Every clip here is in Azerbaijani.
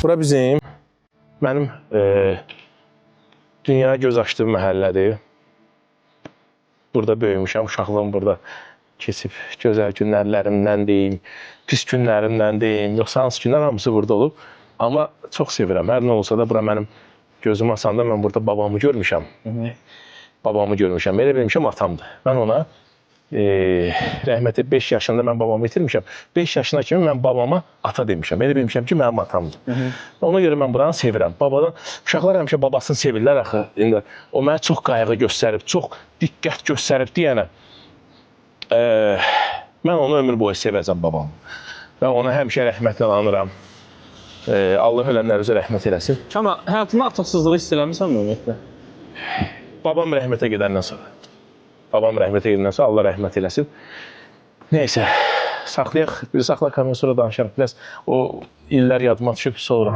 Bura bizim, mənim dünyaya göz açdığım məhəllədir. Burada böyümüşəm, uşaqlığım burada keçib, gözəl günlərlərimdən deyim, pis günlərimdən deyim, yoxsa hansı günlər hamısı burada olub. Amma çox sevirəm, hər nə olsa da bura mənim gözüm asanda mən burada babamı görmüşəm. Babamı görmüşəm, elə bilmişəm atamdır. Mən ona rəhməti 5 yaşında mən babamı itirmişəm. 5 yaşına kimi mən babama ata demişəm. Elə bilmişəm ki, mənim atamdır. Ona görə mən buranı sevirəm. Babadan, uşaqlar həmişə babasını sevirlər axı. İndi o mənə çox qayğı göstərib, çox diqqət göstərib deyənə. Mən onu ömür boyu sevəcəm babamı. Və ona həmişə rəhmətlə anıram. Allah ölənlər özə rəhmət eləsin. Amma həyatında atasızlığı hiss eləmirsən mi ümumiyyətlə? Babam rəhmətə gedəndən sonra. Babam rəhmətə gedəndən sonra Allah rəhmət eləsin. Neysə, saxlayaq, bir saxla kamera sonra danışarıq. Biraz o illər yadıma düşüb sonra.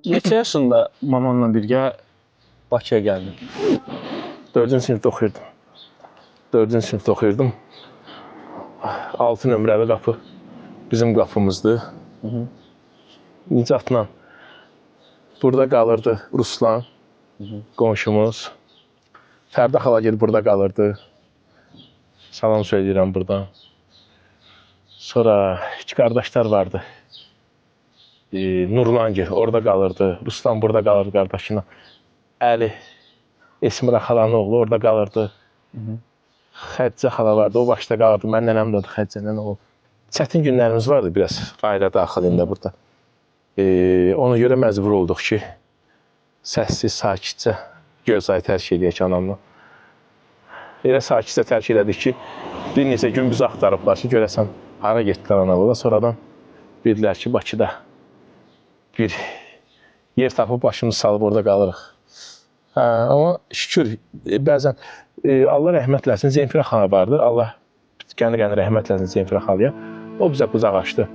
Neçə yaşında mamanla birgə Bakıya gəldin? 4-cü sinifdə oxuyurdum. 4-cü sinifdə oxuyurdum. 6 nömrəli qapı bizim qapımızdır. Nicatla burada qalırdı Ruslan, qonşumuz. Fərdə xala gelib burada qalırdı. Salam söyləyirəm buradan. Sonra iki qardaşlar vardı. Nurlan gel orada qalırdı. Ruslan burada qalırdı qardaşına. Əli, Esmira xalanın oğlu orada qalırdı. Xəccə xala vardı, o başda qalırdı. Mən nənəm də Xəccənin oğlu. Çətin günlərimiz vardı biraz ailə daxilində burada. Ona görə məcbur olduq ki, səssiz, sakitcə Göyçayı tərk edək anamla. Elə sakitcə tərk elədik ki, bir neçə gün bizi axtarıblar ki, görəsən hara getdilər analığa. Sonradan bildilər ki, Bakıda bir yer tapıb başımızı salıb orada qalırıq. Amma şükür, bəzən Allah rəhmət eləsin, Zemfirə xana vardı. Allah qəni-qəni rəhmət eləsin Zemfirə xalıya. O bizə qucaq açdı.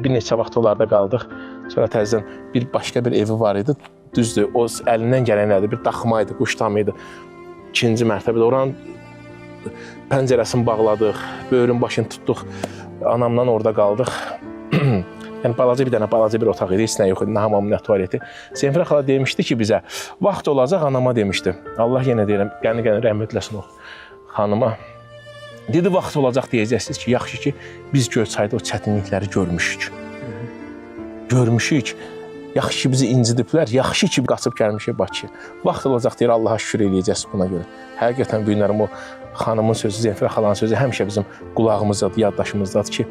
Bir neçə vaxt onlarda qaldıq. Sonra təzədən bir başqa bir evi var idi. Düzdür, o əlindən gələnlərdi. Bir daxma idi, quştam idi. 2-ci mərtəbədə oranın pəncərəsini bağladıq, böyrün başını tutduq. Anamla orada qaldıq. Yəni balaca bir otaq idi, heç nə yox idi, nə hamam, nə tualeti. Zemfirə xala demişdi ki bizə, vaxt olacaq anama demişdi. Allah yenə deyirəm, qəni-qəni rəhmət eləsin o xanıma. Dedi, vaxt olacaq deyəcəksiniz ki, yaxşı ki, biz Göyçayda o çətinlikləri görmüşük. Görmüşük, yaxşı ki, bizi incidiblər, yaxşı ki, qaçıb gəlmişik Bakıya. Vaxt olacaq deyir, Allaha şükür eləyəcəksiniz buna görə. Həqiqətən bu günlərim o xanımın sözü, Zemfirə xalanın sözü həmişə bizim qulağımızdadır, yaddaşımızdadır ki,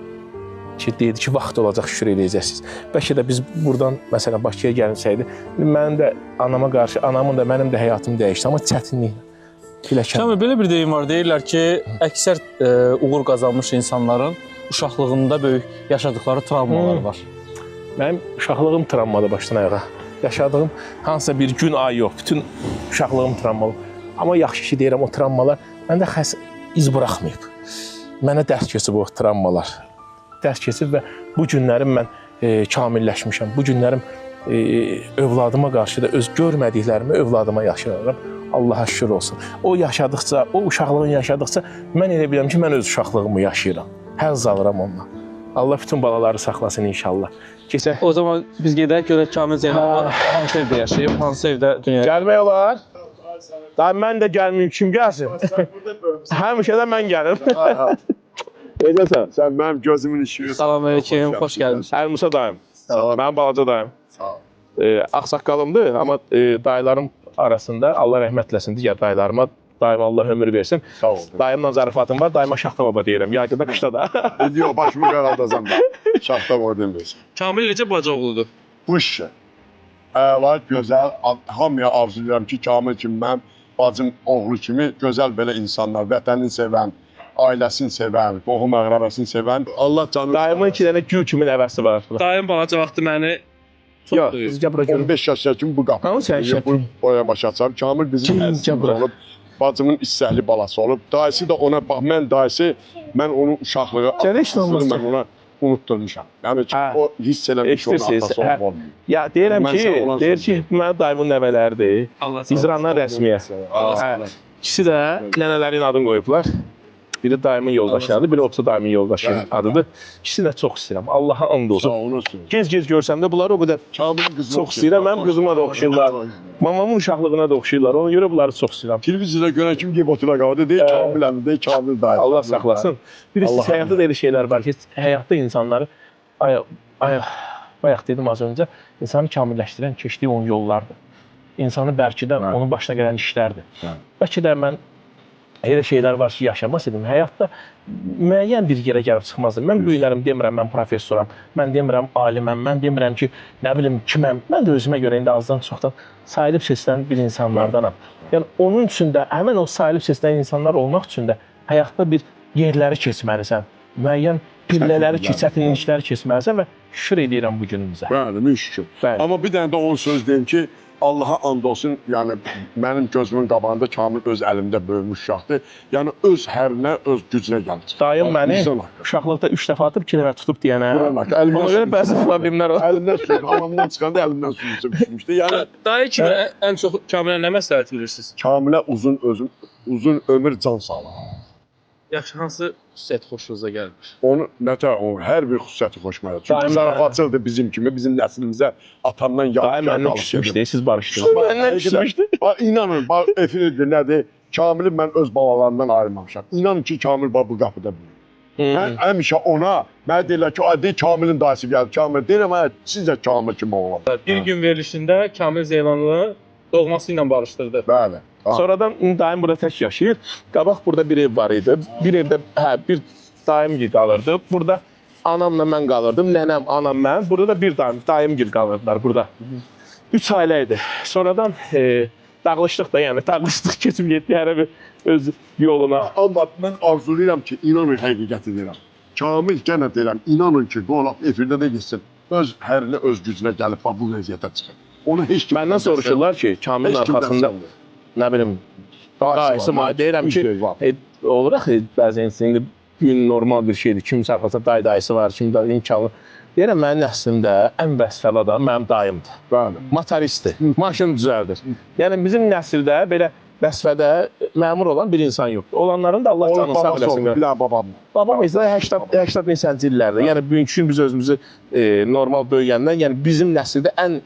deyirdi ki, vaxt olacaq şükür eləyəcəksiniz. Bəlkə də biz buradan, məsələn, Bakıya gəlinsəydi, mənim də anama qarşı, anamın da, mənim də həyatım dəyişdi, amma çətinlik. Şamil, belə bir deyim var, deyirlər ki, əksər uğur qazanmış insanların uşaqlığında böyük yaşadıkları travmalar var. Mənim uşaqlığım travmadır başdan ayağa. Yaşadığım hansısa bir gün, ay yox, bütün uşaqlığım travmalı. Amma yaxşı ki, deyirəm, o travmalar məndə iz buraxmayıb. Mənə dərs keçib o travmalar. Dərs keçib və bu günlərim mən kamilləşmişəm. Bu günlərim övladıma qarşı da öz görmədiklərimi övladıma yaşayıram. Allaha şükür olsun. O yaşadıqca, o uşaqlığını yaşadıqca mən elə bilirəm ki, mən öz uşaqlığımı yaşayıram. Həzz alıram ondan. Allah bütün balaları saxlasın inşallah. Keçək. O zaman biz gedək, görək Kamil Zeynal hansı evdə yaşayıb, hansı evdə dünyaya... Gəlmək olar. Daha mən də gəlməyim, kim gəlsin? Həmişə də mən gəlim. Necəsən? Sən mənim gözümün işi. Salam aleyküm, xoş gəlmişsin. Əlmusa dayım. Mənim balaca dayım. Ağsaqqalımdır, amma dayılarım arasında Allah rəhmət eləsin digər dayılarıma. Dayıma Allah ömür versin. Sağ ol. Dayımla zarafatım var, dayıma Şaxta baba deyirəm. Yayda qışda da. Diyor, başımı qaradasan da. Şaxta baba demirsən. Kamil necə bacı oğludur? Bu işi. Var, gözəl. Hamıya arzulayıram ki, Kamil kimi mən, bacım oğlu kimi gözəl belə insanlar, vətənini sevən, ailəsini sevən, qohum əqrəbəsini sevən. Allah canını... Dayımın 2 dənə gül kimi nəvəsi var. Dayım balaca vaxtı məni çox duyur. 15 yaşına kimi bu qapı. Ama sen şey... Bu boya başa açar. Kamil bizim əzizimiz olub. Bacımın istəkli balası olub. Dayısı da ona bax, mən onun uşaqlığı... Sən heç nə olmaz. Mən ona unutdurmuşam. Yəni ki, o hiss eləmiş onun atası olmalı. Ya deyirəm ki, mənim dayımın nəvələridir. İzrandan rəsmiyə. İkisi də nənələrin adını qoyublar. Biri daimin yoldaşlarıdır, biri otsa daimin yoldaşının Bəli. adıdır. İkisini də çox istəyirəm. Allaha and Sağ olsun. olasın. Gez görsəmdə bunları o qədər Kamilin qızı çox istəyirəm. Mənim qızıma da oxşayırlar. Mamamın uşaqlığına da oxşayırlar. Ona görə bunları çox istəyirəm. Televiziyada görən kim deyib otura qaldı, deyir Kamiləm, deyir Kamil dayı. Allah saxlasın. Bir də Allah həyatda da elə şeylər var ki, həyatda insanları bayaq dedim az öncə, insanı kamilləşdirən keçdiyi onun yollardır. İnsanı bərkidən onun başına gələn işlərdir. Bəlkə də mən elə şeylər var ki, yaşamasaydım həyatda müəyyən bir yerə gəlib çıxmazdım. Mən böyüklərim demirəm, mən professoram, mən demirəm aliməm, mən demirəm ki, nə bilim kiməm. Mən də özümə görə indi azdan çoxdan sayılıb seçilən bir insanlardanam. Yəni onun üçün də həmin o sayılıb seçilən insanlar olmaq üçün də həyatda bir yerləri keçməlisən. Müəyyən pillələri, çətinlikləri keçməlisən və şükür edirəm bu günümüzə. Bəli, min şükür. Bəli. Amma bir dənə də onun söz deyim ki, Allaha and olsun, yəni mənim gözümün qabağında Kamil öz əlimdə böyümüş uşaqdır. Yəni öz hərinə, öz gücünə gəlir. Dayım məni uşaqlıqda 3 dəfə atıb 2 dəfə tutub deyənə. Ona görə bəzi problemlər var. Əlimdən sürüb, hamamdan çıxanda əlimdən sürmüşdü. Yəni Dayı kimi ən çox Kamilə nə məsləhət verirsiniz? Kamilə uzun ömür can sağlığı. Yaxşı, hansı xüsusiyyət xoşunuza gəlir? Onu nətər, o hər bir xüsusiyyəti xoşuma gəlir. Çünki zarafatçıldır bizim kimi, bizim nəslimizə atamdan Dayım məndən küsmüşdü, siz barışdınız. Məndən küsmüşdü. İnanın, efirdir, nədir? Kamili mən öz balalarından ayrılmamışam. İnanın ki, Kamil bu qapıda büyür. Mən həmişə ona, mənə deyirlər ki, ay deyir Kamilin dayısı gəldi, Kamil. Deyirəm, sizcə Kamil kimi oğlan. Bir gün verilişində Kamil Zeylanlı doğması ilə barışdırdı. Bəli. Sonradan dayım burada tək yaşayır. Qabaq burada bir ev var idi. Bir evdə bir dayım gil qalırdı. Burada anamla mən qalırdım. Nənəm, anam mən. Burada da bir dayım gil qalırdılar burada. 3 ailə idi. Sonradan dağılışdıq da, yəni dağılışdıq keçib getdi hər bir öz yoluna. Amma mən arzulayıram ki, inanın həqiqəti deyirəm. Kamil yenə deyirəm, inanın ki, qonaq efirdə də gitsin. Öz hərinə, öz gücünə gəlib bu vəziyyətə çıxır. Onu heç kim məndən soruşurlar ki, Kamilin arxasında nə bilim dayısı var. Deyirəm ki, olaraq bəzən indi gün normal bir şeydir. Kimsə arxasında dayısı var, kimdə imkanı. Deyirəm, mənim nəslimdə ən vəsfəli adam mənim dayımdır. Bəli. Motoristdir, maşın düzəldir. Yəni bizim nəsildə belə vəsfədə məmur olan bir insan yoxdur. Olanların da Allah canını sağ eləsin. Bir daha babam. Babam isə 80 neçənci illərdə. Yəni bugünkü gün biz özümüzü normal böyüyəndən, yəni bizim nəsildə ən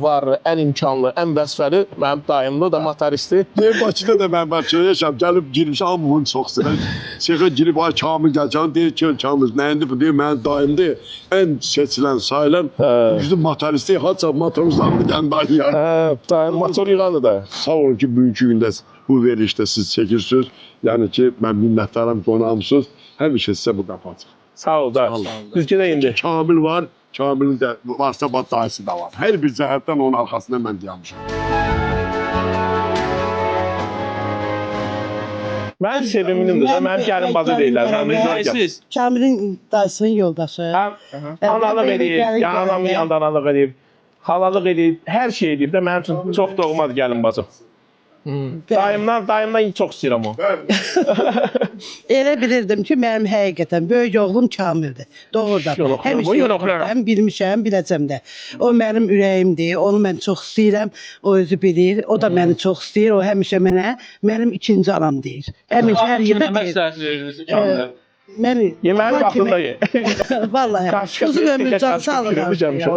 var, ən imkanlı, ən vəsfəli mənim dayımdır da motoristdir. Deyir Bakıda da mən Bakıda yaşam, gəlib girmişəm, amma bunu çox istəyirəm. Şeyxə girib ay Kamil gələcəm, deyir ki, Kamil nəyindi bu? Deyir mənim dayımdır. Ən seçilən, sayılan güclü motoristdir. Haça motoruzlarını gələn dayı. Dayım motor yığanı da. Sağ olun ki, bugünkü gündə bu verilişdə siz çəkirsiniz. Yəni ki, mən minnətdaram qonağımsınız. Həmişə sizə bu qapı açıq. Sağ ol da. Biz gedək indi. Kamil var, Kamilin də varsa dayısı da var. Hər bir cəhətdən onun arxasında mən dayanmışam. Mənim sevimlimdir də, mənim gəlin bacı deyirlər. Kamilin dayısının yoldaşı. Analıq edib, yəni anamın yanında analıq edib, halalıq edib, hər şey edib də mənim üçün çox doğmadır gəlin bacım. Dayımdan çox istəyirəm o. Elə bilirdim ki, mənim həqiqətən böyük oğlum Kamildir. Doğrudan. Həmişə bilmişəm, biləcəm də. O mənim ürəyimdir, onu mən çox istəyirəm. O özü bilir, o da məni çox istəyir. O həmişə mənə, mənim ikinci anam deyir. Həmişə hər yerdə deyir. Məsləhət verirsiniz Kamilə? Yeməyin vaxtında ye. Vallahi, uzun ömür can sağlığı.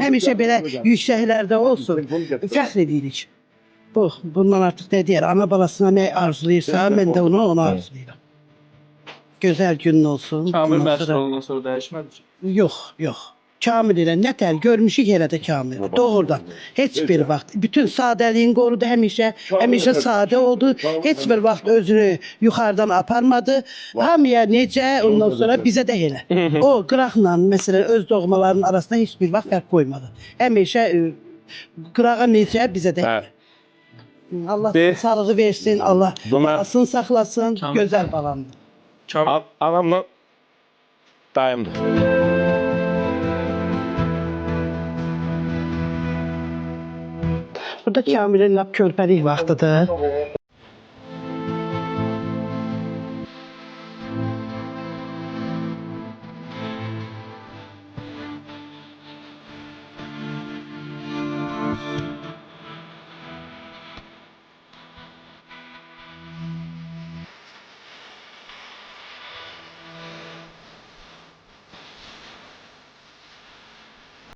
Həmişə belə yüksəklərdə olsun. Fəxr edirik. Bundan artıq nə deyər, ana balasına nə arzulayırsa, mən də onu arzulayıram. Gözəl günün olsun. Kamil məşğul olandan sonra dəyişmədi ki? Yox. Kamil ilə nə tər görmüşük elə də Kamil. Doğrudan. Heç bir vaxt. Bütün sadəliyin qorudu həmişə. Həmişə sadə oldu. Heç bir vaxt özünü yuxarıdan aparmadı. Hamıya necə, ondan sonra bizə də elə. O qıraqla, məsələn, öz doğmalarının arasında heç bir vaxt fərq qoymadı. Həmişə qırağa necə, bizə də elə. Allah sağlığı versin, Allah balasını saxlasın, gözəl balamdır. Anamla dayımdır. Burada Kamilin lap körpəlik vaxtıdır.